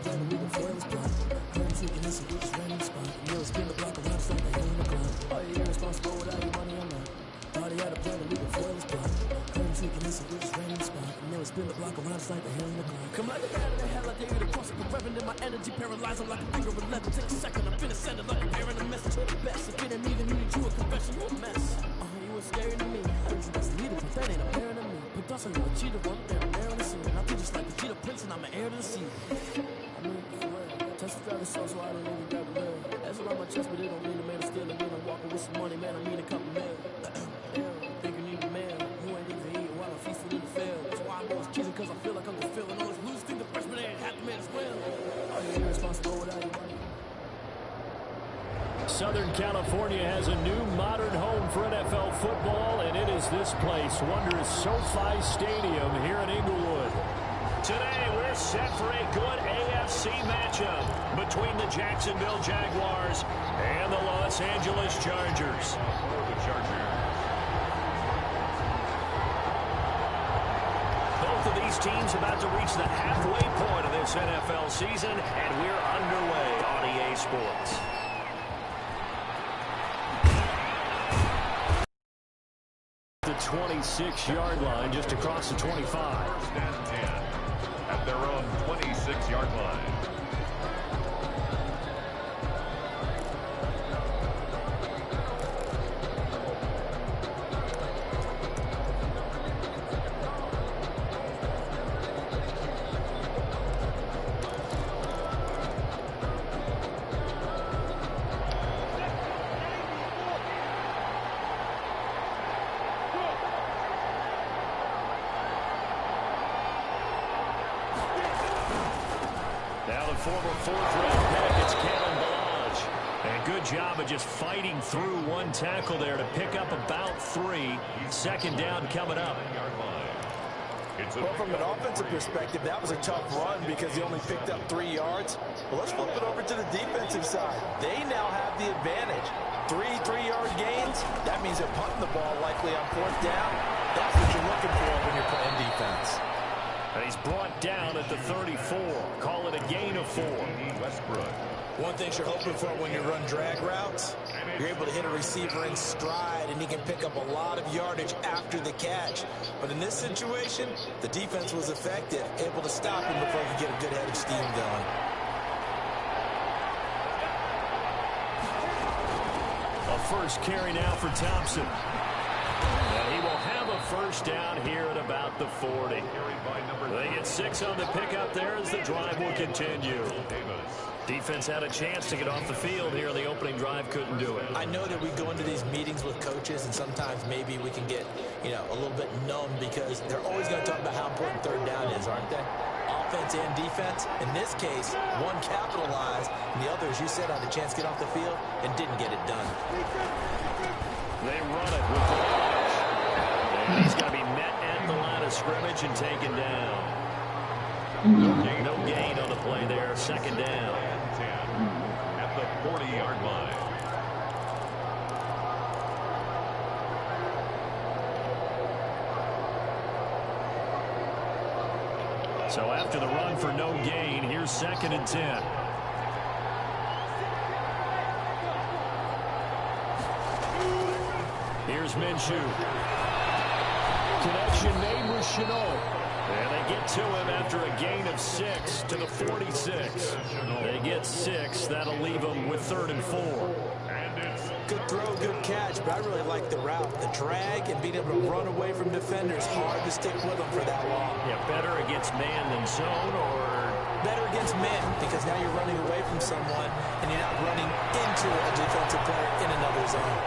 plan to leave it for his blood. Couldn't take this and we just ran in the spot. And they'll spin the block around just like they hang in the club. Are you irresponsible without your money or not? Thought he had a plan to leave it for his blood. Couldn't take this and we just ran in the spot. And they'll spin the block around just like they hang in the club. Come like a bat in the hell, I dare you to cross it. But revenue my energy paralyzed, I'm like a finger with leather. Take a second, I'm finna send it like a bearing a message. Best if it didn't even need you a confession, you a mess. You was scary to me. I heard you best leader, but that ain't apparent to me. But also you're a cheater, one there, I'm there on the scene. I feel just like the cheetah prince and I'm an heir to the sea. I mean, for real. Test drive the soul so I don't even grab a bill. That's all on my chest, but it don't mean a man to steal. And when I'm walking with some money, man, I need a couple mil. Damn, think you need a man. You ain't even eating while I'm feasting in the field. That's why I'm always cheesing, cause I feel like I'm fulfilling all this loose thing the freshman ain't half the man as well. Are you irresponsible without your money? Southern California has a new modern home for NFL football, and it is this place, wondrous SoFi Stadium here in Inglewood. Today, we're set for a good AFC matchup between the Jacksonville Jaguars and the Los Angeles Chargers. Both of these teams about to reach the halfway point of this NFL season, and we're underway on EA Sports. The 26-yard line just across the 25. First and 10 at their own 26-yard line. Former fourth-round pick, it's Kevin Balaj. And good job of just fighting through one tackle there to pick up about 3. Second down coming up. Well, from an offensive perspective, that was a tough run because he only picked up 3 yards. Well, let's flip it over to the defensive side. They now have the advantage. 3 3-yard gains. That means they're punting the ball likely on 4th down. That's what you're looking for when you're playing defense. And he's brought down at the 34. Call it a gain of 4. Westbrook. One thing you're hoping for when you run drag routes, you're able to hit a receiver in stride, and he can pick up a lot of yardage after the catch. But in this situation, the defense was effective, able to stop him before he could get a good head of steam going. A first carry now for Thompson. And he will have a first down here at about the 40. They get 6 on the pickup there as the drive will continue. Defense had a chance to get off the field here in the opening drive, couldn't do it. I know that we go into these meetings with coaches, and sometimes maybe we can get, a little bit numb because they're always going to talk about how important 3rd down is, aren't they? Offense and defense. In this case, one capitalized, and the other, as you said, had a chance to get off the field and didn't get it done. They run it with the launch. And he's going to be met at the line of scrimmage and taken down. No gain on the play there. Second down. 10 at the 40-yard line. So after the run for no gain, here's 2nd and 10. Here's Minshew. Connection made with Shenault. And they get to him after a gain of 6 to the 46. They get 6. That'll leave them with 3rd and 4. Good throw, good catch, but I really like the route. The drag and being able to run away from defenders, hard to stick with them for that long. Yeah, better against man than zone, or better against man, because now you're running away from someone and you're not running into a defensive player in another zone.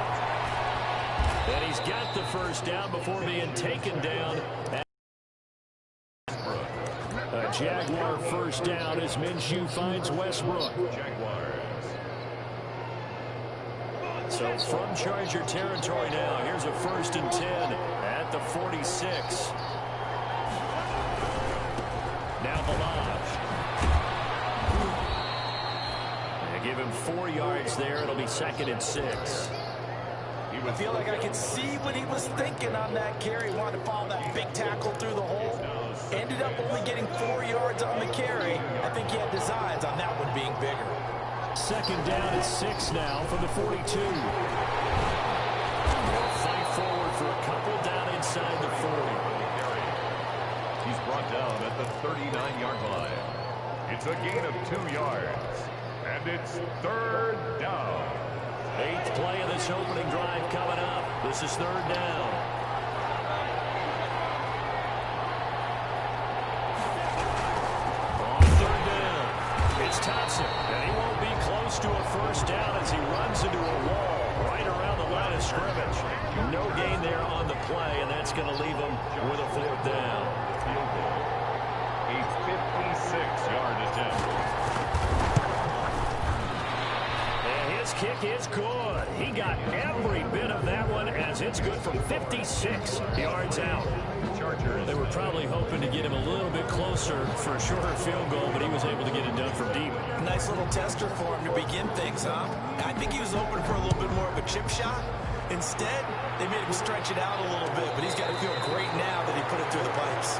And he's got the first down before being taken down. A Jaguar first down as Minshew finds Westbrook. So from Charger territory now, here's a 1st and 10 at the 46. Now Balaj. They give him 4 yards there. It'll be 2nd and 6. I feel like I could see what he was thinking on that carry. He wanted to follow that big tackle through the hole. Ended up only getting 4 yards on the carry. I think he had designs on that one being bigger. Second down at 6 now from the 42. They'll fight forward for a couple down inside the 40. He's brought down at the 39-yard line. It's a gain of 2 yards. And it's third down. 8th play of this opening drive coming up. This is third down. On third down, it's Thompson. And he won't be close to a first down as he runs into a wall right around the line of scrimmage. No gain there on the play, and that's going to leave him with a fourth down. Field goal. A 56-yard attempt. His kick is good. He got every bit of that one as it's good from 56 yards out. They were probably hoping to get him a little bit closer for a shorter field goal, but he was able to get it done from deep. Nice little tester for him to begin things, huh? I think he was hoping for a little bit more of a chip shot. Instead, they made him stretch it out a little bit, but he's got to feel great now that he put it through the pipes.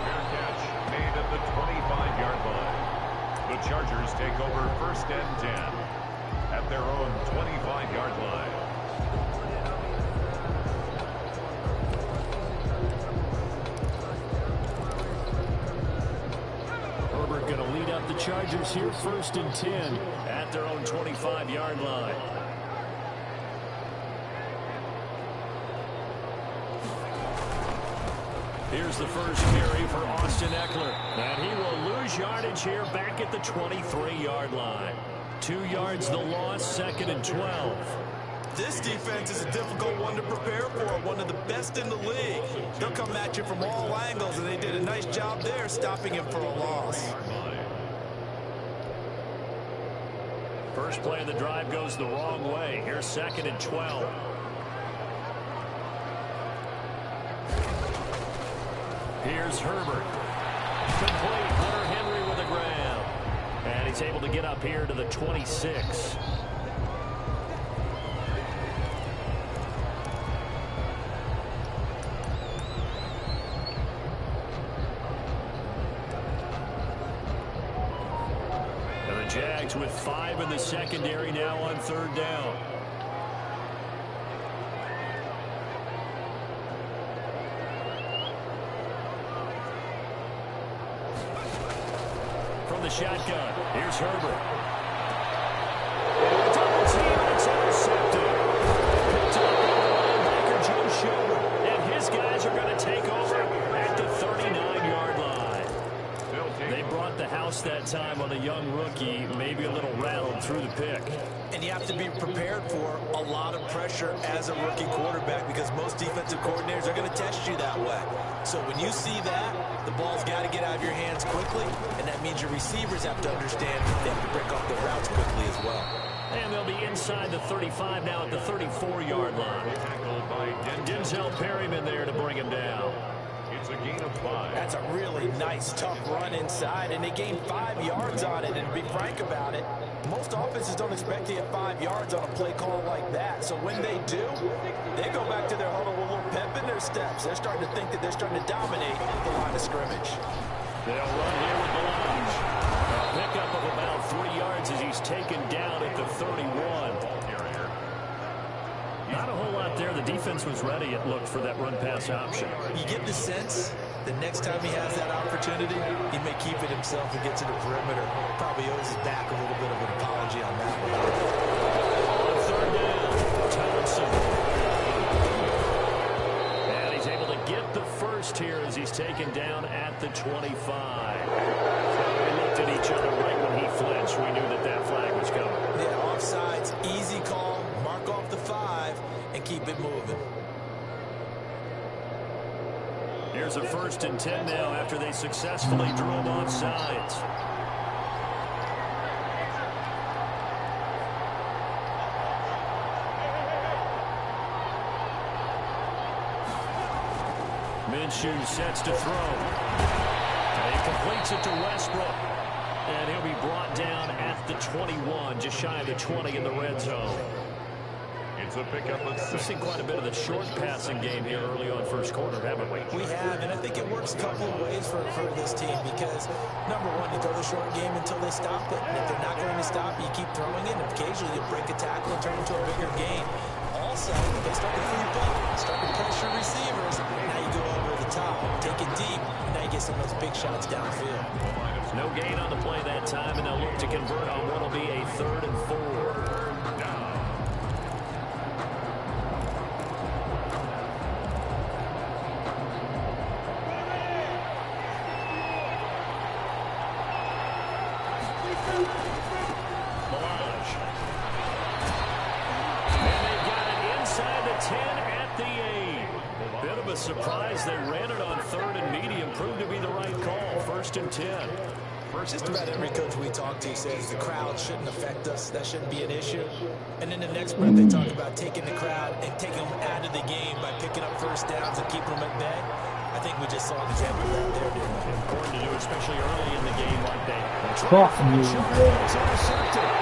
Fair catch made at the 25-yard line. The Chargers take over first and 10 at their own 25-yard line. Herbert going to lead up the Chargers here first and 10 at their own 25-yard line. Here's the first carry for Austin Eckler. And he will lose yardage here back at the 23-yard line. 2 yards the loss, second and 12. This defense is a difficult one to prepare for, one of the best in the league. They'll come at you from all angles, and they did a nice job there stopping him for a loss. First play of the drive goes the wrong way. Here's second and 12. Here's Herbert. Complete. Hunter Henry with a grab. And he's able to get up here to the 26. And the Jags with 5 in the secondary now on third down. The shotgun. Here's Herbert. Double team, and it's intercepted. Picked up by the linebacker, Joe Schobert. And his guys are going to take over at the 39-yard line. They brought the house that time on a young rookie, maybe a little rattled through the pick. And you have to be prepared for a lot of pressure as a rookie quarterback because most defensive coordinators are going to test you that way. So when you see that, the ball's got to get out of your hands quickly, and that means your receivers have to understand they have to break off the routes quickly as well. And they'll be inside the 35 now at the 34-yard line. Denzel Perryman there to bring him down. It's a gain of 5. That's a really nice, tough run inside, and they gained 5 yards on it. And to be frank about it, most offenses don't expect to get 5 yards on a play call like that. So when they do, they go back to their huddle with a little pep in their steps. They're starting to think that they're starting to dominate the line of scrimmage. They'll run here with Melange. A pickup of about 3 yards as he's taken down at the 31. Not a whole lot there. The defense was ready, it looked, for that run-pass option. You get the sense the next time he has that opportunity, he may keep it himself and get to the perimeter. Probably owes his back a little bit of an apology on that one. On third down, Thompson. And he's able to get the first here as he's taken down at the 25. We looked at each other right when he flinched. We knew that that flag was coming. Yeah, offsides, easy call, mark off the 5, and keep it moving. Here's a first and 10 now after they successfully drew him off sides. Minshew sets to throw. And he completes it to Westbrook. And he'll be brought down at the 21, just shy of the 20 in the red zone. It's a pickup of 6. We've seen quite a bit of the short passing game here early on first quarter, haven't we? We have, and I think it works a couple of ways for this team because, number one, you throw the short game until they stop it. And if they're not going to stop, you keep throwing it. And occasionally you break a tackle and turn it into a bigger gain. Also, they start to creep up, start to pressure receivers. Now you go over the top, take it deep, and now you get some of those big shots downfield. No gain on the play that time, and they'll look to convert on what will be a 3rd and 4. Surprise, they ran it on 3rd and medium. Proved to be the right call. 1st and 10. Just about every coach we talk to says the crowd shouldn't affect us. That shouldn't be an issue. And in the next breath, they talk about taking the crowd and taking them out of the game by picking up first downs and keeping them at bay. I think we just saw an example of that there, didn't we? Important to do, especially early in the game like that. Fuck me, man.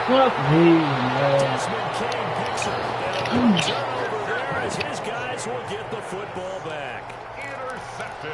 Fuck me, man. Desmond King picks it. And a turnover there as his guys will get the football back.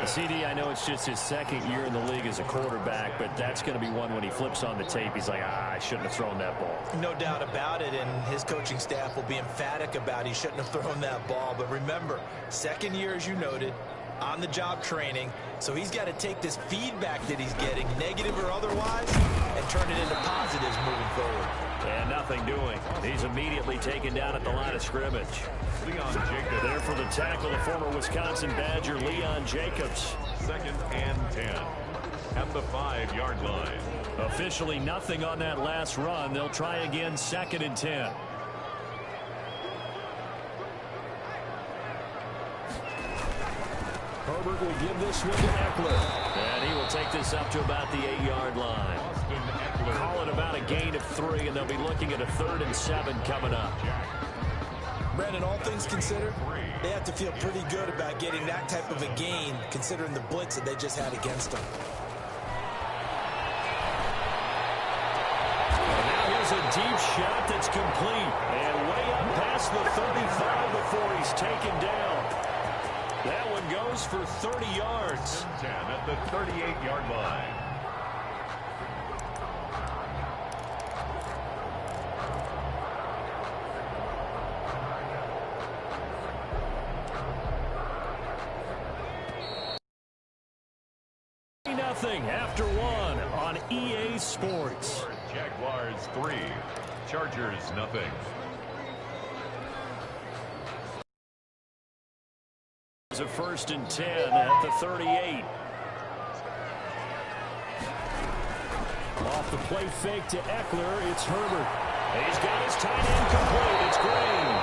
CD, I know it's just his 2nd year in the league as a quarterback, but that's going to be one when he flips on the tape. He's like, I shouldn't have thrown that ball. No doubt about it, and his coaching staff will be emphatic about he shouldn't have thrown that ball. But remember, 2nd year, as you noted, on-the-job training, so he's got to take this feedback that he's getting, negative or otherwise, and turn it into positives moving forward. And nothing doing. He's immediately taken down at the line of scrimmage. Leon Jacobs there for the tackle, the former Wisconsin Badger, Leon Jacobs. 2nd and 10 at the 5-yard line. Officially nothing on that last run. They'll try again, 2nd and 10. Herbert will give this one to Eckler. And he will take this up to about the 8-yard line. Call it about a gain of 3, and they'll be looking at a 3rd and 7 coming up. Brandon, all things considered, they have to feel pretty good about getting that type of a gain, considering the blitz that they just had against them. And now here's a deep shot that's complete. And way up past the 35 before he's taken down. That one goes for 30 yards. 10 at the 38-yard line. Nothing after 1 on EA Sports. Jaguars 3, Chargers nothing. It's a 1st and 10 at the 38. Off the play fake to Eckler, it's Herbert. He's got his tight end complete. It's Green.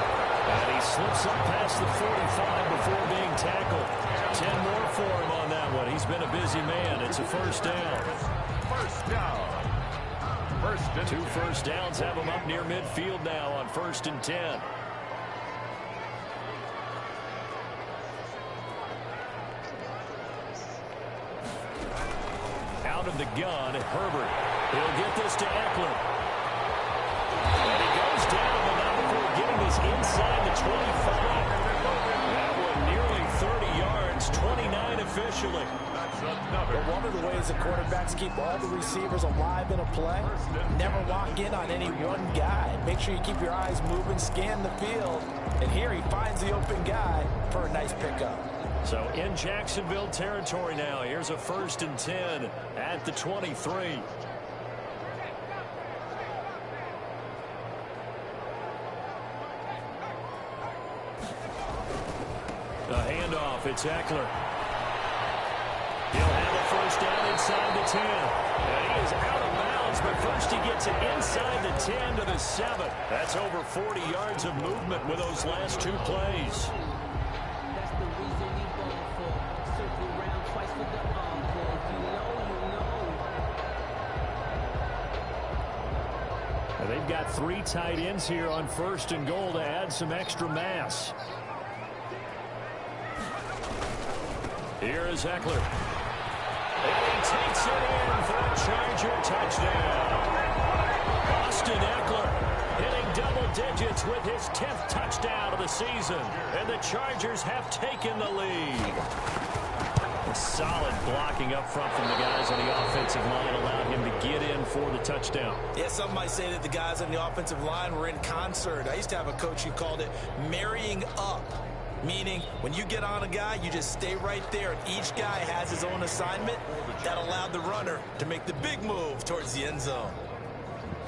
And he slips up past the 45 before being tackled. 10 more for him on that one. He's been a busy man. It's a 1st down. 1st down. 1st and 2 first downs have him up near midfield now on 1st and 10. Out of the gun, Herbert. He'll get this to Eckler. And he goes down, but not before getting this inside the 25. That one nearly 30 yards, 29 officially. But one of the ways the quarterbacks keep all the receivers alive in a play, never lock in on any one guy. Make sure you keep your eyes moving, scan the field, and here he finds the open guy for a nice pickup. So in Jacksonville territory now. Here's a 1st and 10 at the 23. The handoff, it's Eckler. He'll have a 1st down inside the 10. And he is out of bounds, but first he gets it inside the 10 to the 7. That's over 40 yards of movement with those last 2 plays. They've got 3 tight ends here on 1st and goal to add some extra mass. Here is Eckler. And he takes it in for a Charger touchdown. Austin Eckler hitting double digits with his 10th touchdown of the season. And the Chargers have taken the lead. The solid blocking up front from the guys on the offensive line allowed him to get in for the touchdown. Yeah, some might say that the guys on the offensive line were in concert. I used to have a coach who called it marrying up, meaning when you get on a guy, you just stay right there, and each guy has his own assignment. That allowed the runner to make the big move towards the end zone.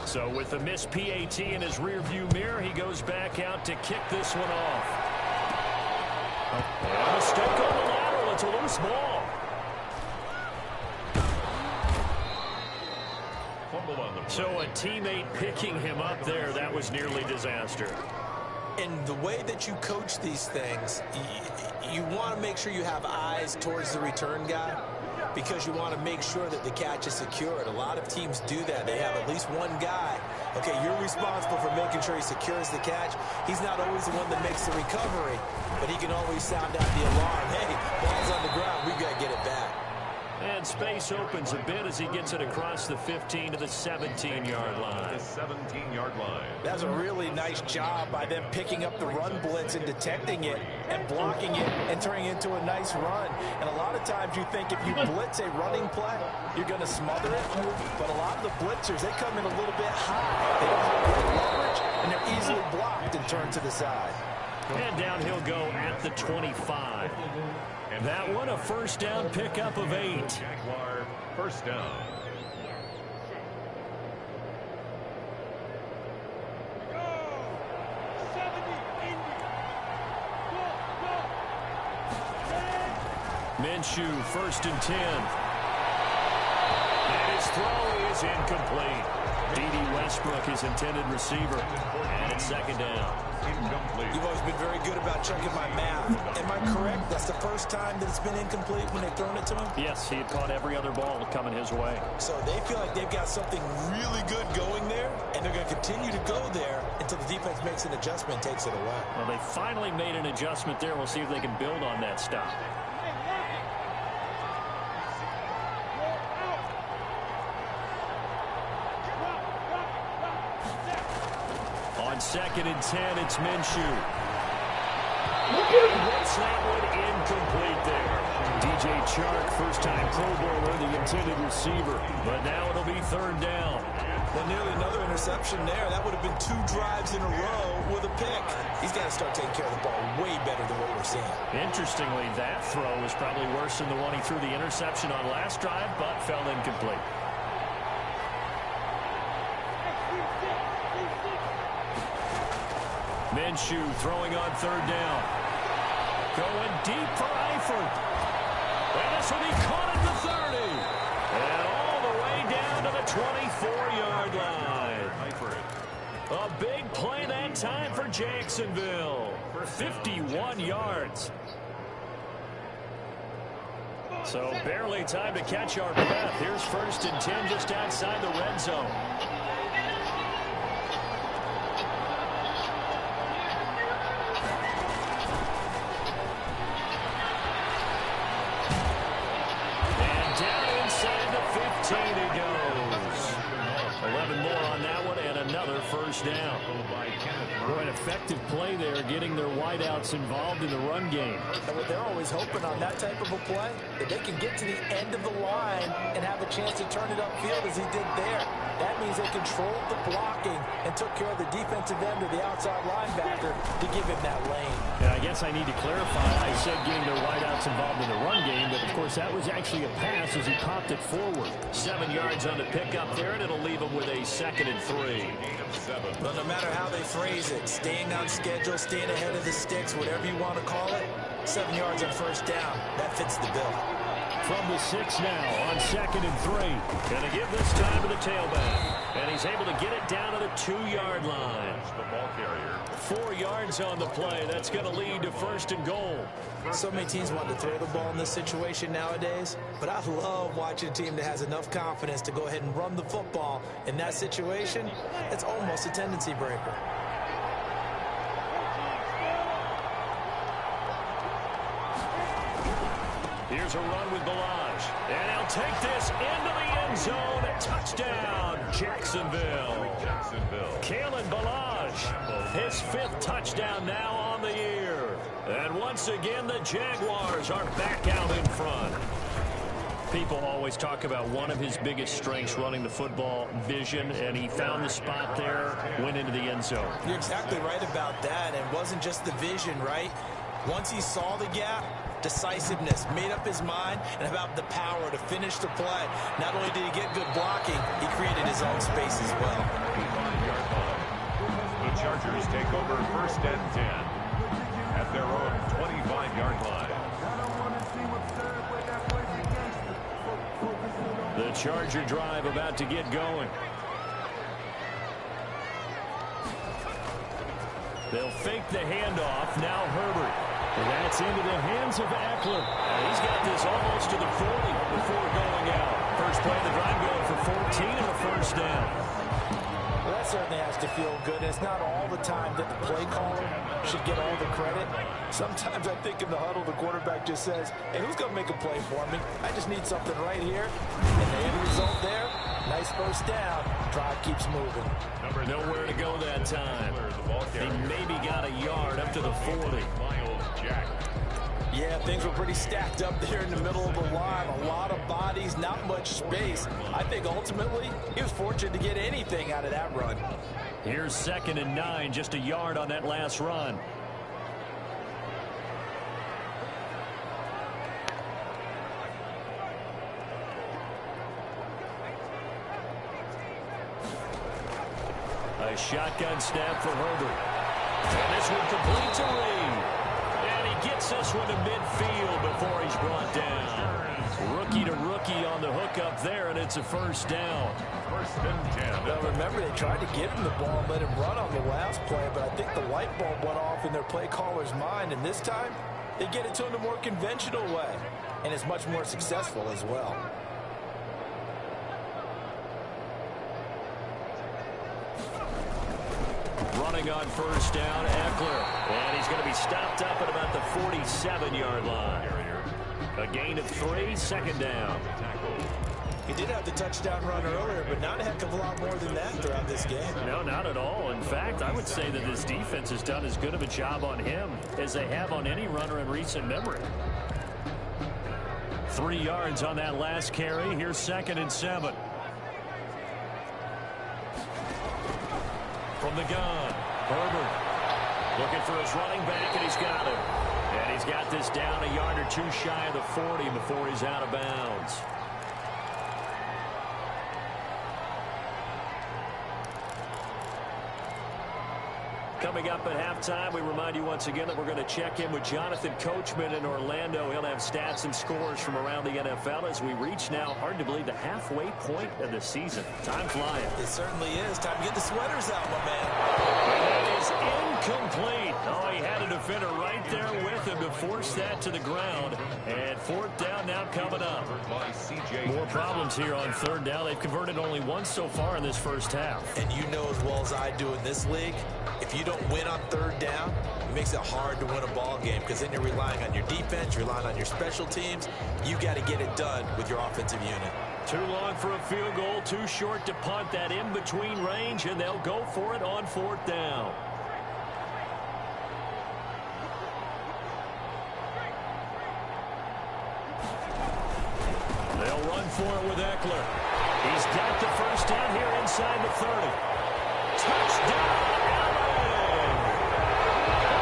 So with the missed PAT in his rearview mirror, he goes back out to kick this one off. And a mistake on the lateral. It's a loose ball. So a teammate picking him up there, that was nearly disaster. And the way that you coach these things, you want to make sure you have eyes towards the return guy, because you want to make sure that the catch is secured. A lot of teams do that. They have at least one guy. Okay, you're responsible for making sure he secures the catch. He's not always the one that makes the recovery, but he can always sound out the alarm. Hey, ball's on the ground. We've got to get it back. And space opens a bit as he gets it across the 15 to the 17-yard line. The 17-yard line. That's a really nice job by them picking up the run blitz and detecting it and blocking it and turning it into a nice run. And a lot of times you think if you blitz a running play, you're going to smother it. But a lot of the blitzers, they come in a little bit high. They don't have great leverage, and they're easily blocked and turned to the side. And down he'll go at the 25. And that one, a first down pickup of 8. Jaguar first down. Minshew, first and 10. And his throw is incomplete. D.D. Westbrook, his intended receiver. And it's second down. Incomplete. You've always been very good about checking my math. Am I correct? That's the first time that it's been incomplete when they've thrown it to him? Yes, he had caught every other ball coming his way. So they feel like they've got something really good going there, and they're going to continue to go there until the defense makes an adjustment and takes it away. Well, they finally made an adjustment there. We'll see if they can build on that stop. On second and 10, it's Minshew. Gets that one incomplete there. DJ Chark, first-time Pro Bowler, the intended receiver. But now it'll be third down. Well, nearly another interception there. That would have been 2 drives in a row with a pick. He's got to start taking care of the ball way better than what we're seeing. Interestingly, that throw was probably worse than the one he threw the interception on last drive, but fell incomplete. Minshew throwing on third down. Going deep for Eifert. And this will be caught at the 30. And all the way down to the 24-yard line. A big play that time for Jacksonville. 51 yards. So barely time to catch our breath. Here's first and 10 just outside the red zone. Down. An effective play there, getting their wideouts involved in the run game. And what they're always hoping on that type of a play, that they can get to the end of the line and have a chance to turn it upfield as he did there. That means they controlled the blocking and took care of the defensive end or the outside linebacker to give him that lane. And I guess I need to clarify. I said getting their wideouts involved in the run game, but of course that was actually a pass as he popped it forward. 7 yards on the pickup there, and it'll leave him with a 2nd and 3. But no matter how they phrase it, staying on schedule, staying ahead of the sticks, whatever you want to call it, 7 yards on first down, that fits the bill. From the 6 now on 2nd and 3. Going to give this time to the tailback. And he's able to get it down to the 2-yard line. The ball carrier. 4 yards on the play. That's going to lead to first and goal. So many teams want to throw the ball in this situation nowadays, but I love watching a team that has enough confidence to go ahead and run the football. In that situation, it's almost a tendency breaker. Here's a run with Balaj. And he'll take this into the end zone. Touchdown, Jacksonville. Kalen Balaj, his 5th touchdown now on the year. And once again, the Jaguars are back out in front. People always talk about one of his biggest strengths running the football, vision, and he found the spot there, went into the end zone. You're exactly right about that, and it wasn't just the vision, right? Once he saw the gap, decisiveness, made up his mind, and about the power to finish the play. Not only did he get good blocking, he created his own space as well. The Chargers take over 1st and 10 at their own 25-yard line. The Charger drive about to get going. They'll fake the handoff. Now Herbert. And that's into the hands of Eckler. He's got this almost to the 40 before going out. First play of the drive going for 14 and a first down. Well, that certainly has to feel good. It's not all the time that the play caller should get all the credit. Sometimes I think in the huddle, the quarterback just says, hey, who's going to make a play for me? I just need something right here. And the end result there, nice first down. Drive keeps moving. Nowhere to go that time. He maybe got a yard up to the 40. Yeah, things were pretty stacked up there in the middle of the line. A lot of bodies, not much space. I think ultimately he was fortunate to get anything out of that run. Here's 2nd and 9, just a yard on that last run. A shotgun snap for Herbert. And this one complete to Reed. And he gets this one to midfield before he's brought down. Rookie to rookie on the hookup there, and it's a first down. 1st and 10. Now remember, they tried to give him the ball and let him run on the last play, but I think the light bulb went off in their play caller's mind, and this time they get it to him the more conventional way, and it's much more successful as well. Running on first down, Eckler. And he's going to be stopped up at about the 47-yard line. A gain of 3, 2nd down. He did have the touchdown run earlier, but not a heck of a lot more than that throughout this game. No, not at all. In fact, I would say that this defense has done as good of a job on him as they have on any runner in recent memory. 3 yards on that last carry. Here's 2nd and 7. From the gun, Herbert looking for his running back, and he's got him. And he's got this down a yard or 2 shy of the 40 before he's out of bounds. Coming up at halftime, we remind you once again that we're going to check in with Jonathan Coachman in Orlando. He'll have stats and scores from around the NFL as we reach now, hard to believe, the halfway point of the season. Time flying. It certainly is. Time to get the sweaters out, my man. And that is incomplete. Oh, he had a defender right there with him to force that to the ground. And 4th down now coming up. More problems here on 3rd down. They've converted only once so far in this first half. And you know as well as I do in this league, if you don't win on 3rd down, it makes it hard to win a ball game because then you're relying on your defense, you're relying on your special teams. You got to get it done with your offensive unit. Too long for a field goal, too short to punt. That in-between range, and they'll go for it on 4th down. They'll run for it with Eckler. He's got the first down here inside the 30. Touchdown, Allen!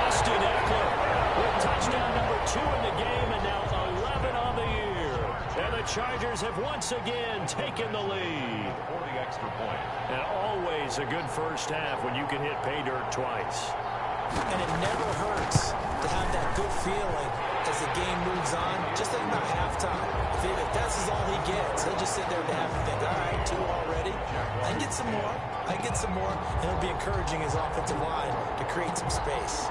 Austin Eckler with touchdown number 2 in the game, and now 11 on the year. And the Chargers have once again taken the lead. 40 extra point. And always a good first half when you can hit pay dirt twice. And it never hurts to have that good feeling as the game moves on. Just think about halftime. If that's all he gets, he'll just sit there at the half and think, all right, 2 already. I can get some more. I can get some more. And it'll be encouraging his offensive line to create some space.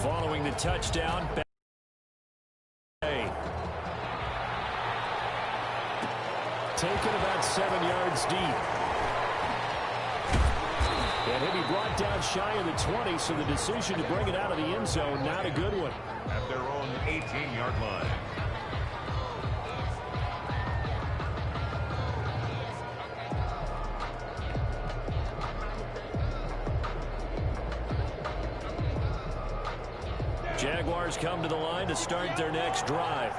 Following the touchdown, taken about 7 yards deep. And he'll be brought down shy of the 20, so the decision to bring it out of the end zone, not a good one. At their own 18-yard line. Jaguars come to the line to start their next drive.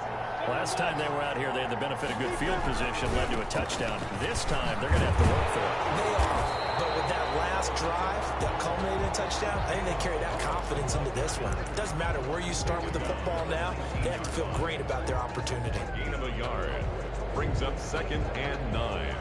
Last time they were out here, they had the benefit of good field position, led to a touchdown. This time, they're going to have to work for it. They are. But with that last drive that culminated in a touchdown, I think they carry that confidence into this one. It doesn't matter where you start with the football now. They have to feel great about their opportunity. Gain of a yard. Brings up 2nd and 9.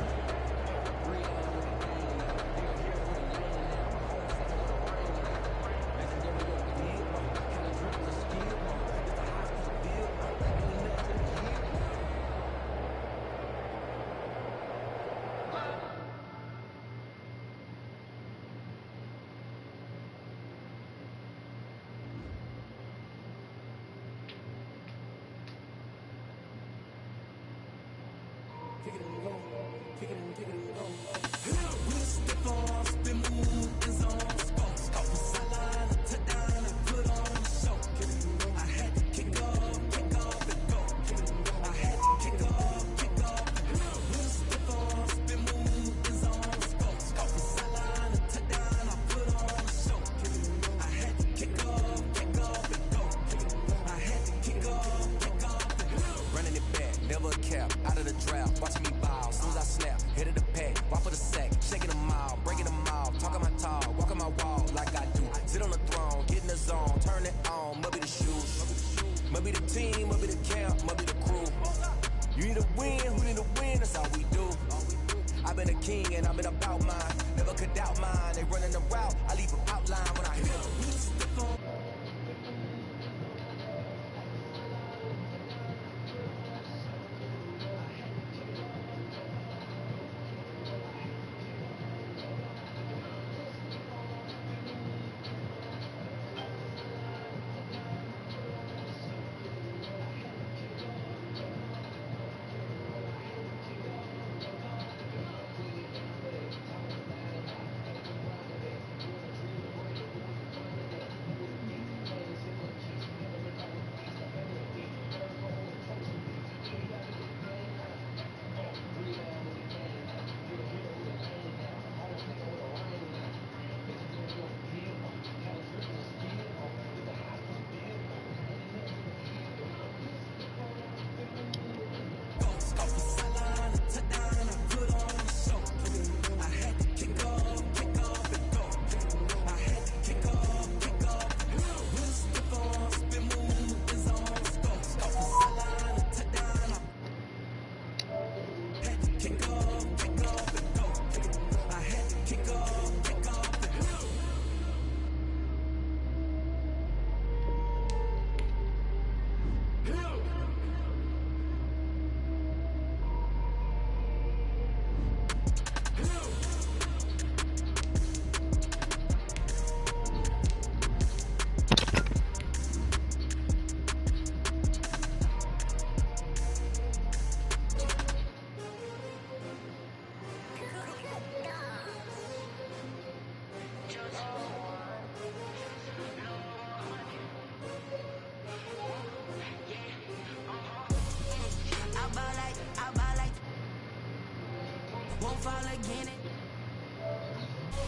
Won't fall again.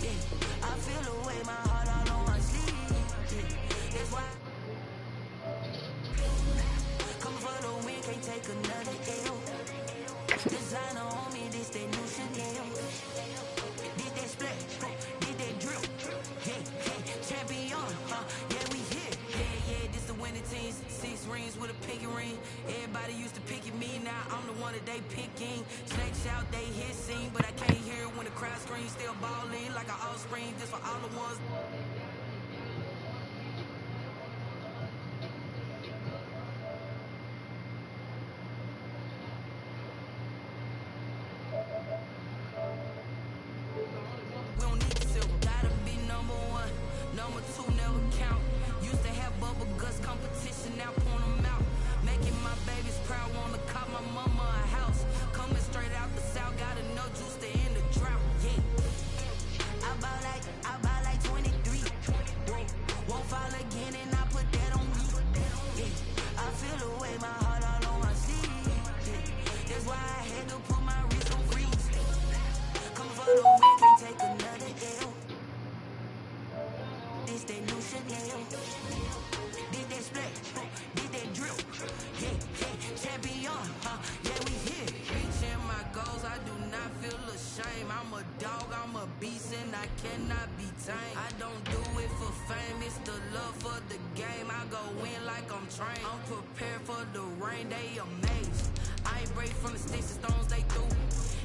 Yeah, I feel the way, my heart all on my sleeve. Yeah, that's why. Coming for the win, can't take another L. Designer on me, this that new Chanel. Did that split, did that drill. Yeah, champion, yeah, we here. Yeah, this the winning team. 6 rings with a pinky ring. Everybody used to pick at me, now I'm the one that they picking. Snake shout, they hit scene, but I can't hear it when the crowd screams. Still ballin' like an offspring, this for all the ones. We don't need silver, gotta be number 1. Number 2 never count. Used to have bubble guts competition, now point them out. Making my babies proud, wanna cop my mama a house. Coming straight out the south, got enough juice to end the drought. Yeah, I ball like cannot be tamed. I don't do it for fame, it's the love for the game. I go in like I'm trained. I'm prepared for the rain, they amazed. I ain't break from the sticks and stones they threw.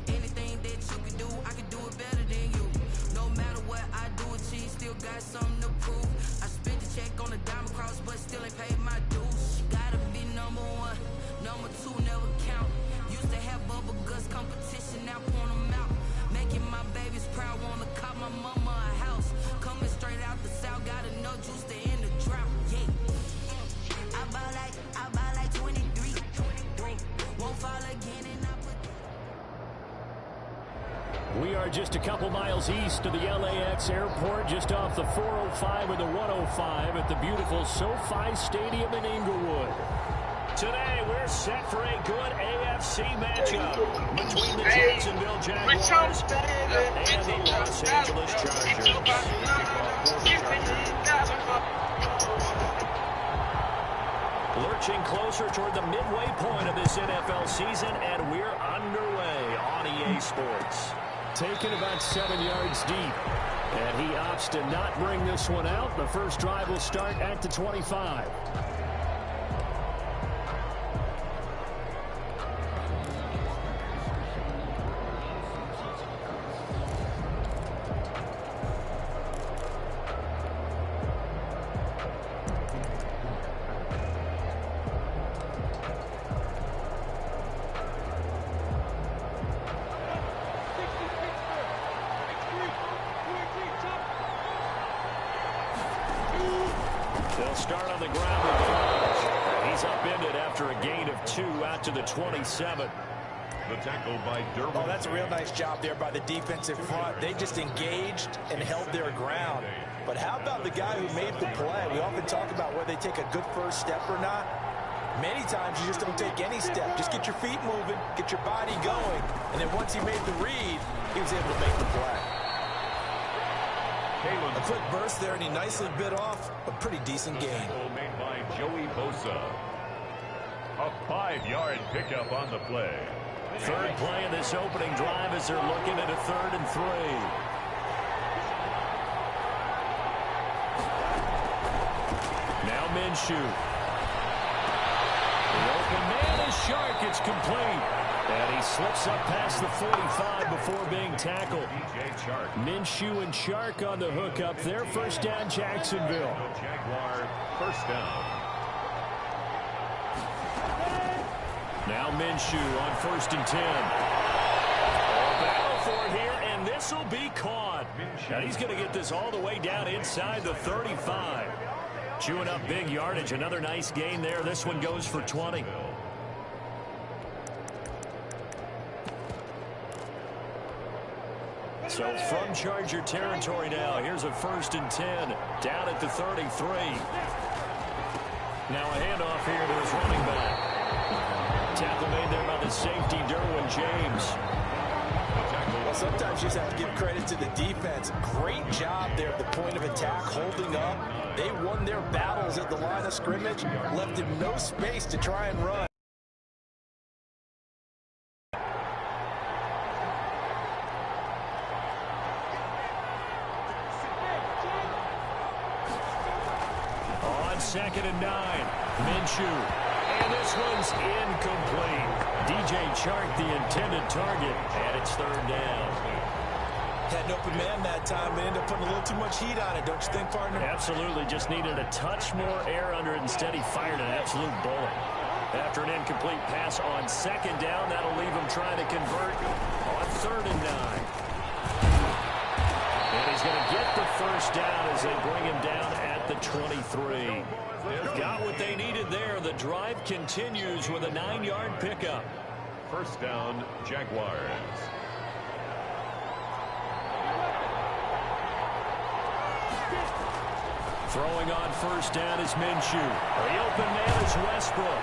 Anything that you can do, I can do it better than you. No matter what I do, achieve, still got something to prove. I spent the check on the diamond cross, but still ain't paid my dues. Gotta be number one, number two never count. Used to have bubble guts competition, now point them out. Making my babies proud, wanna cop my mama a house. Coming straight out the south, got enough juice to end the drought. Yeah, I buy like 23. Won't fall again and I put. We are just a couple miles east of the LAX airport, just off the 405 or the 105 at the beautiful SoFi Stadium in Inglewood. Today, we're set for a good AFC matchup between the Jacksonville Jaguars and the Los Angeles Chargers. Lurching closer toward the midway point of this NFL season, and we're underway on EA Sports. Taken about 7 yards deep, and he opts to not bring this one out. The first drive will start at the 25. They'll start on the ground with Foles. He's upended after a gain of 2 out to the 27. The tackle by Derwin. Oh, that's a real nice job there by the defensive front. They just engaged and held their ground. But how about the guy who made the play? We often talk about whether they take a good first step or not. Many times you just don't take any step. Just get your feet moving, get your body going. And then once he made the read, he was able to make the play. A quick burst there, and he nicely bit off a pretty decent gain. Made by Joey Bosa. A 5-yard pickup on the play. Third play of this opening drive as they're looking at a 3rd and 3. Now Minshew. The open man is Shark. It's complete. And he slips up past the 45 before being tackled. Minshew and Shark on the hook up there. First down, Jacksonville. Jaguar first down. Now Minshew on 1st and 10. Battle for it here, and this will be caught. And he's going to get this all the way down inside the 35. Chewing up big yardage. Another nice gain there. This one goes for 20. So from Charger territory now, here's a 1st and 10 down at the 33. Now a handoff here to his running back. Tackle made there by the safety, Derwin James. Well, sometimes you just have to give credit to the defense. Great job there at the point of attack, holding up. They won their battles at the line of scrimmage, left him no space to try and run. On 2nd and 9, Minshew. And this one's incomplete. DJ Chark, the intended target, and it's 3rd down. Had an open man that time, but ended up putting a little too much heat on it, don't you think, partner? Absolutely. Just needed a touch more air under it. Instead, he fired an absolute bullet. After an incomplete pass on 2nd down, that'll leave him trying to convert on 3rd and 9. And he's going to get the first down as they bring him down at the 23. They've got what they needed there. The drive continues with a 9-yard pickup. First down, Jaguars. Throwing on 1st down is Minshew. The open man is Westbrook.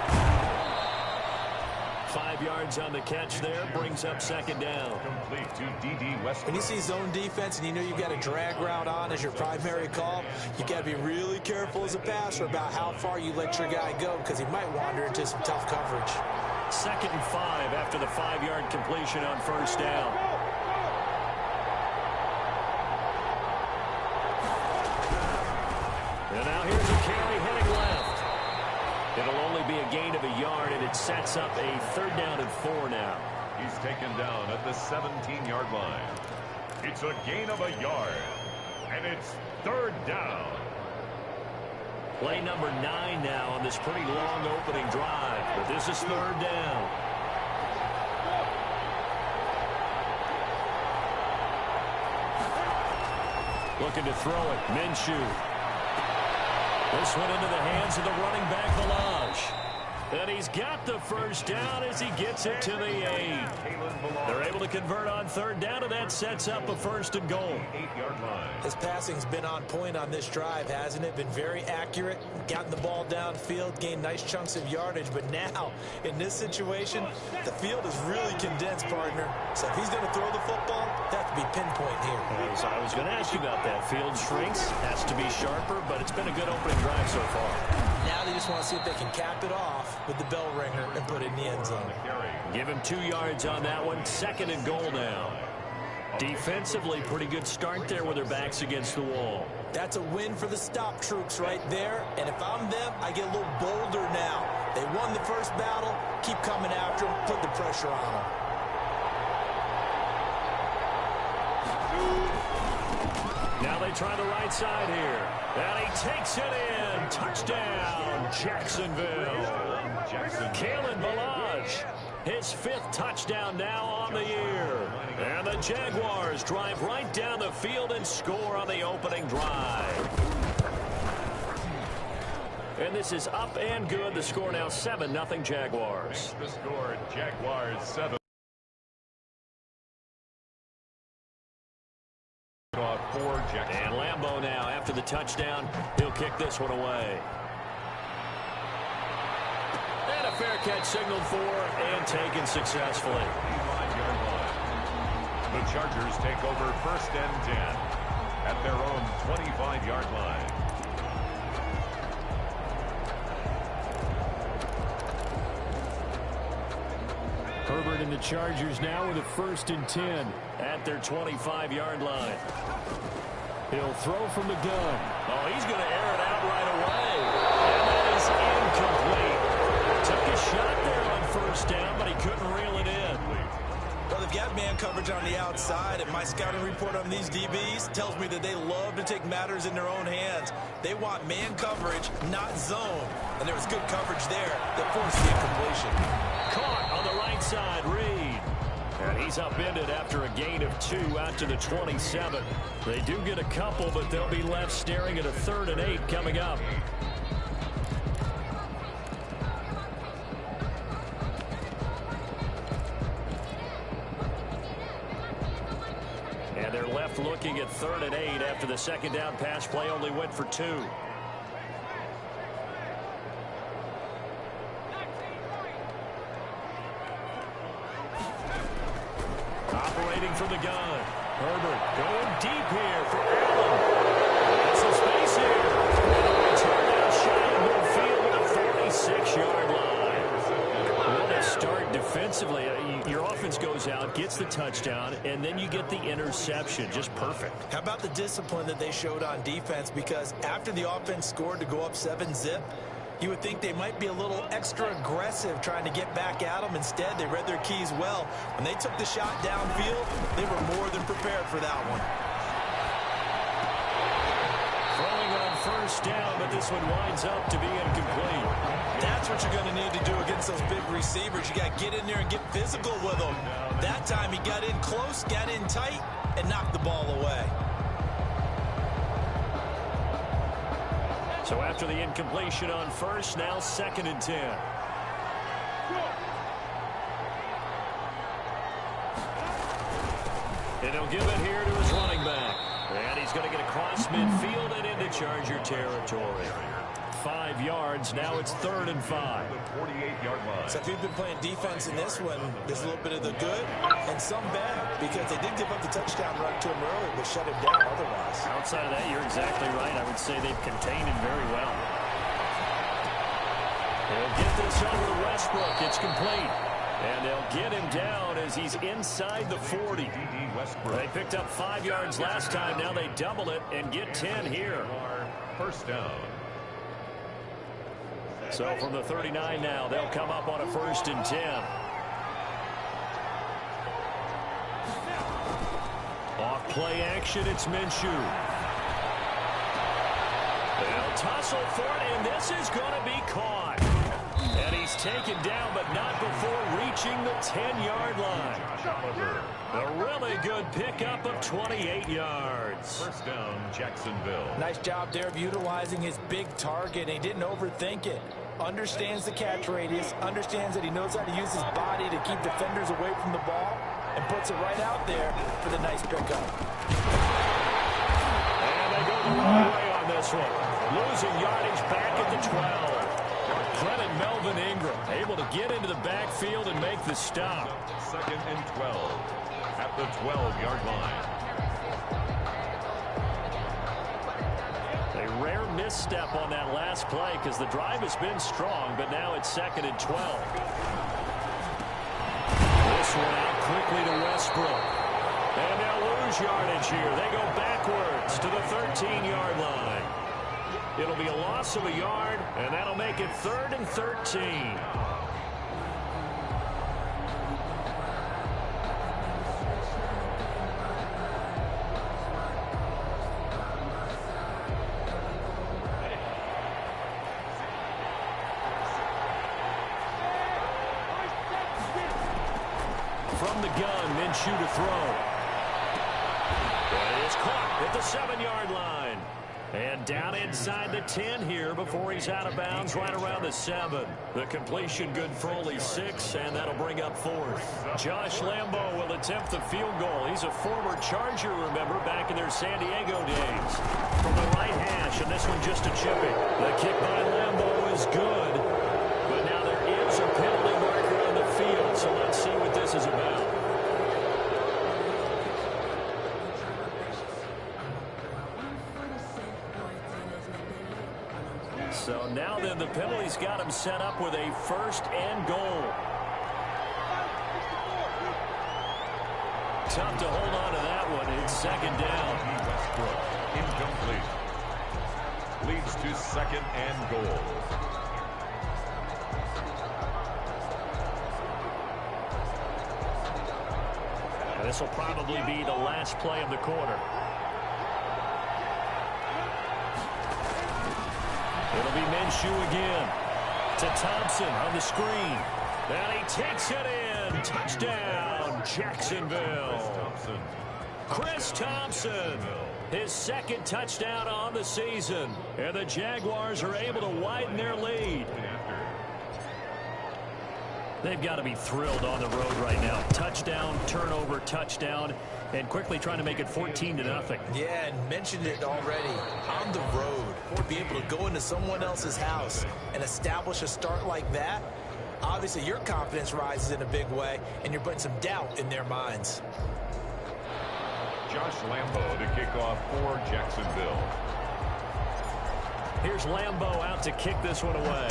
5 yards on the catch there, brings up 2nd down. Complete to D.D. Westbrook. When you see zone defense and you know you've got a drag route on as your primary call, you got to be really careful as a passer about how far you let your guy go because he might wander into some tough coverage. 2nd and 5 after the 5-yard completion on 1st down. It'll only be a gain of a yard, and it sets up a 3rd down and 4 now. He's taken down at the 17-yard line. It's a gain of a yard, and it's 3rd down. Play number 9 now on this pretty long opening drive, but this is 3rd down. Looking to throw it. Minshew. This one into the hands of the running back, Balaj. And he's got the 1st down as he gets it to the 8. They're able to convert on 3rd down, and that sets up a 1st and goal. His passing's been on point on this drive, hasn't it? Been very accurate, gotten the ball downfield, gained nice chunks of yardage. But now, in this situation, the field is really condensed, partner. So if he's going to throw the football, that has to be pinpoint here. I was going to ask you about that. Field shrinks, has to be sharper, but it's been a good opening drive so far. Now they just want to see if they can cap it off with the bell ringer and put it in the end zone. Give him 2 yards on that one. 2nd and goal now. Defensively, pretty good start there with their backs against the wall. That's a win for the stop troops right there. And if I'm them, I get a little bolder now. They won the first battle. Keep coming after them. Put the pressure on them. Now they try the right side here. And he takes it in. Touchdown, Jacksonville. Kalen Balaj, his 5th touchdown now on the year. And the Jaguars drive right down the field and score on the opening drive. And this is up and good. The score now 7-0 Jaguars. The score, Jaguars 7. And Lambeau now, after the touchdown, he'll kick this one away. And a fair catch signaled for and taken successfully. The Chargers take over 1st and 10 at their own 25-yard line. Herbert and the Chargers now with a 1st and 10 at their 25-yard line. He'll throw from the gun. Oh, he's going to air it out right away. And that is incomplete. Took a shot there on 1st down, but he couldn't reel it in. Well, they've got man coverage on the outside, and my scouting report on these DBs tells me that they love to take matters in their own hands. They want man coverage, not zone. And there was good coverage there that forced the incompletion. Caught on the right side, Reed. And he's upended after a gain of 2 out to the 27. They do get a couple, but they'll be left staring at a 3rd and 8 coming up. And they're left looking at 3rd and 8 after the 2nd down pass play only went for 2. Operating from the gun. Herbert going deep here for Allen. Got some space here. And a return down shy of midfield at the 46-yard line. What a start defensively. Your offense goes out, gets the touchdown, and then you get the interception. Just perfect. How about the discipline that they showed on defense? Because after the offense scored to go up 7-zip, you would think they might be a little extra aggressive trying to get back at them. Instead, they read their keys well. When they took the shot downfield, they were more than prepared for that one. Throwing on 1st down, but this one winds up to be incomplete. That's what you're going to need to do against those big receivers. You got to get in there and get physical with them. That time he got in close, got in tight, and knocked the ball away. So after the incompletion on 1st, now 2nd and 10. And he'll give it here to his running back. And he's going to get across midfield and into Charger territory. 5 yards. Now it's 3rd and 5. The 48-yard line. So if you've been playing defense in this one, there's a little bit of the good and some bad, because they did give up the touchdown run to him early, but shut him down otherwise. Outside of that, you're exactly right. I would say they've contained him very well. They'll get this over to Westbrook. It's complete. And they'll get him down as he's inside the 40. They picked up 5 yards last time. Now they double it and get 10 here. 1st down. So from the 39 now, they'll come up on a 1st and 10. Off play action, it's Minshew. They'll tussle for it, and this is going to be caught. And he's taken down, but not before reaching the 10-yard line. A really good pickup of 28 yards. 1st down, Jacksonville. Nice job there of utilizing his big target. He didn't overthink it. Understands the catch radius, understands that he knows how to use his body to keep defenders away from the ball, and puts it right out there for the nice pickup. And they go the wrong way on this one. Losing yardage back at the 12. Credit Melvin Ingram, able to get into the backfield and make the stop. 2nd and 12 at the 12-yard line. A rare misstep on that last play because the drive has been strong, but now it's 2nd and 12. This one out quickly to Westbrook. And they'll lose yardage here. They go backwards to the 13-yard line. It'll be a loss of a yard, and that'll make it 3rd and 13. From the gun, Minshew to throw. It is caught at the 7-yard line. And down inside the 10 here before he's out of bounds right around the 7. The completion good for only 6, and that'll bring up 4th. Josh Lambo will attempt the field goal. He's a former Charger, remember, back in their San Diego days. From the right hash, and this one just a chipping. The kick by Lambo is good, but now there is a penalty marker on the field, so let's see what this is about. So now then the penalty's got him set up with a 1st and goal. Tough to hold on to that one. It's 2nd down. Westbrook, incomplete. Leads to 2nd and goal. And this will probably be the last play of the quarter. It'll be Minshew again to Thompson on the screen. And he takes it in. Touchdown, Jacksonville. Chris Thompson, his 2nd touchdown on the season. And the Jaguars are able to widen their lead. They've got to be thrilled on the road right now. Touchdown, turnover, touchdown, and quickly trying to make it 14-0. Yeah, and mentioned it already. On the road, to be able to go into someone else's house and establish a start like that, obviously your confidence rises in a big way, and you're putting some doubt in their minds. Josh Lambo to kick off for Jacksonville. Here's Lambo out to kick this one away.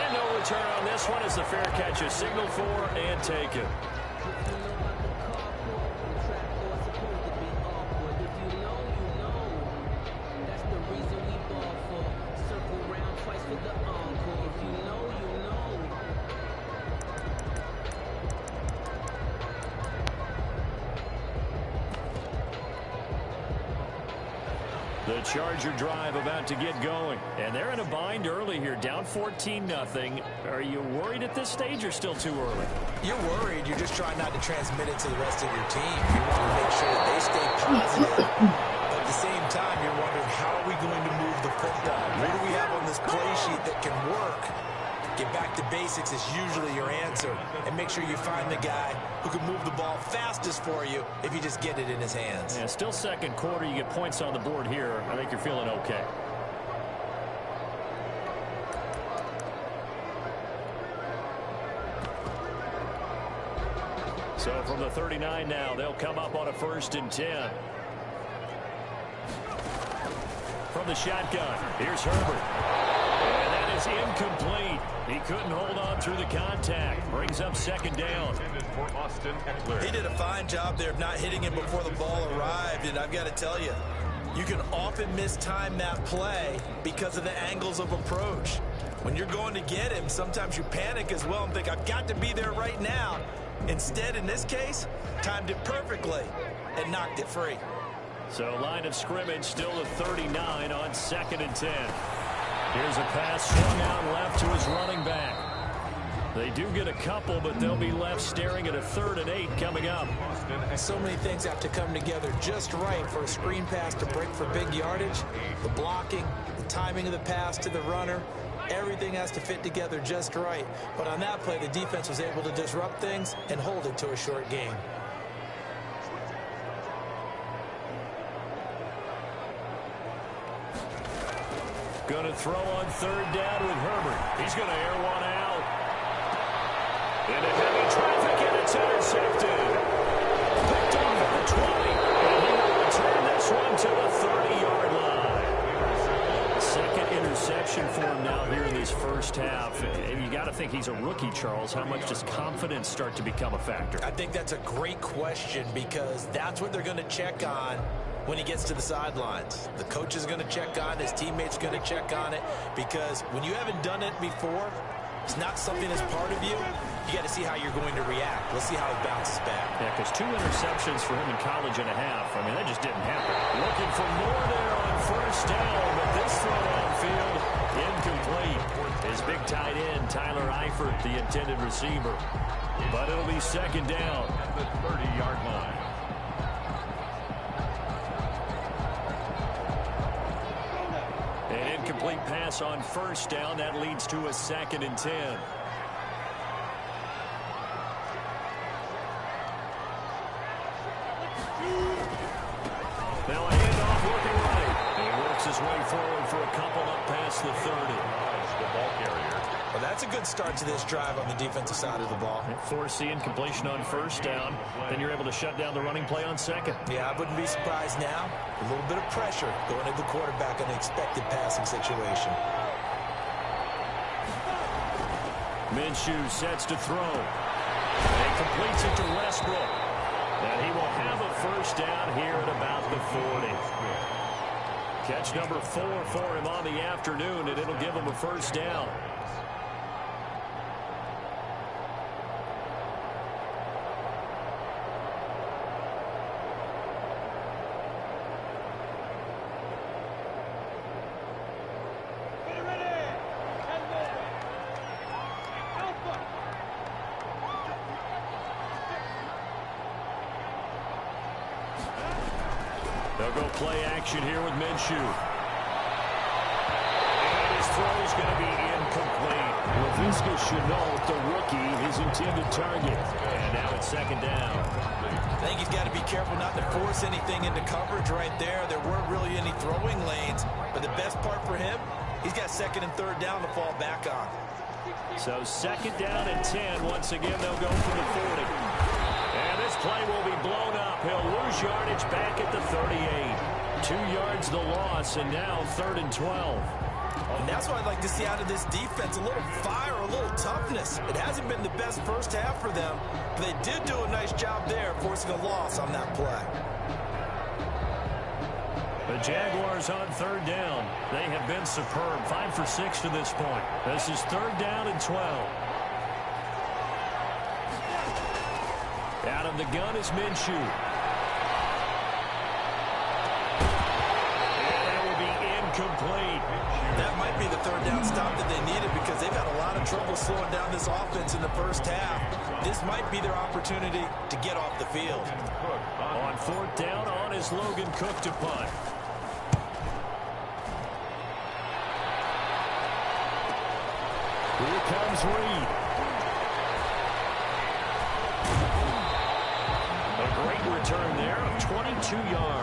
And no return on this one as the fair catch is signaled for and taken. The Charger drive about to get going. And they're in a bind early here, down 14-0. Are you worried at this stage or still too early? You're worried. You're just trying not to transmit it to the rest of your team. You want to make sure that they stay positive. But at the same time, you're wondering, how are we going to move the football? What do we have on this play sheet that can work? Get back to basics is usually your answer. And make sure you find the guy who can move the ball fastest for you if you just get it in his hands. Yeah, still second quarter. You get points on the board here. I think you're feeling okay. So from the 39 now, they'll come up on a 1st and 10. From the shotgun, here's Herbert. And that is incomplete. He couldn't hold on through the contact. Brings up 2nd down. He did a fine job there of not hitting him before the ball arrived, and I've got to tell you, You can often mistime that play because of the angles of approach. When you're going to get him, sometimes you panic as well and think, I've got to be there right now. Instead, in this case, timed it perfectly and knocked it free. So line of scrimmage still at 39 on 2nd and 10. Here's a pass swung out left to his running back. They do get a couple, but they'll be left staring at a 3rd and 8 coming up. So many things have to come together just right for a screen pass to break for big yardage. The blocking, the timing of the pass to the runner, everything has to fit together just right. But on that play, the defense was able to disrupt things and hold it to a short gain. Going to throw on 3rd down with Herbert. He's going to air one out. Into heavy traffic, and it's intercepted. Picked off at the 20, and he will return this one to the 30-yard line. Second interception for him now here in this first half. And you got to think he's a rookie, Charles. How much does confidence start to become a factor? I think that's a great question because that's what they're going to check on when he gets to the sidelines. The coach is going to check on it. His teammates are going to check on it because when you haven't done it before, it's not something that's part of you. You got to see how you're going to react. Let's see how he bounces back. Yeah, because 2 interceptions for him in college and a half. I mean, that just didn't happen. Looking for more there on 1st down, but this throw downfield incomplete. His big tight end, Tyler Eifert, the intended receiver. But it'll be 2nd down. At the 30-yard line. An incomplete pass on 1st down. That leads to a 2nd and 10. Now a handoff looking right. And he works his way forward for a couple up past the 30. The ball carrier. Well, that's a good start to this drive on the defensive side of the ball. Forcing completion on 1st down. Then you're able to shut down the running play on 2nd. Yeah, I wouldn't be surprised now. A little bit of pressure going to the quarterback in an expected passing situation. Minshew sets to throw. And completes it to Westbrook. And he will have a 1st down here at about the 40. Catch number 4 for him on the afternoon, and it'll give him a 1st down. They'll go play action here with Minshew. And his throw is going to be incomplete. Laviska Shenault, the rookie, his intended target. And now it's 2nd down. I think he's got to be careful not to force anything into coverage right there. There weren't really any throwing lanes. But the best part for him, he's got 2nd and 3rd down to fall back on. So 2nd down and 10. Once again, they'll go for the 40. And this play will be blown up. He'll lose yardage back at the 38. 2 yards the loss, and now 3rd and 12. And that's what I'd like to see out of this defense. A little fire, a little toughness. It hasn't been the best first half for them, but they did do a nice job there forcing a loss on that play. The Jaguars on 3rd down. They have been superb. 5 for 6 to this point. This is 3rd down and 12. Out of the gun is Minshew. And that will be incomplete. That might be the 3rd down stop that they needed because they've had a lot of trouble slowing down this offense in the first half. This might be their opportunity to get off the field. On 4th down, on is Logan Cook to punt. Here comes Reed. A great return there of 22 yards.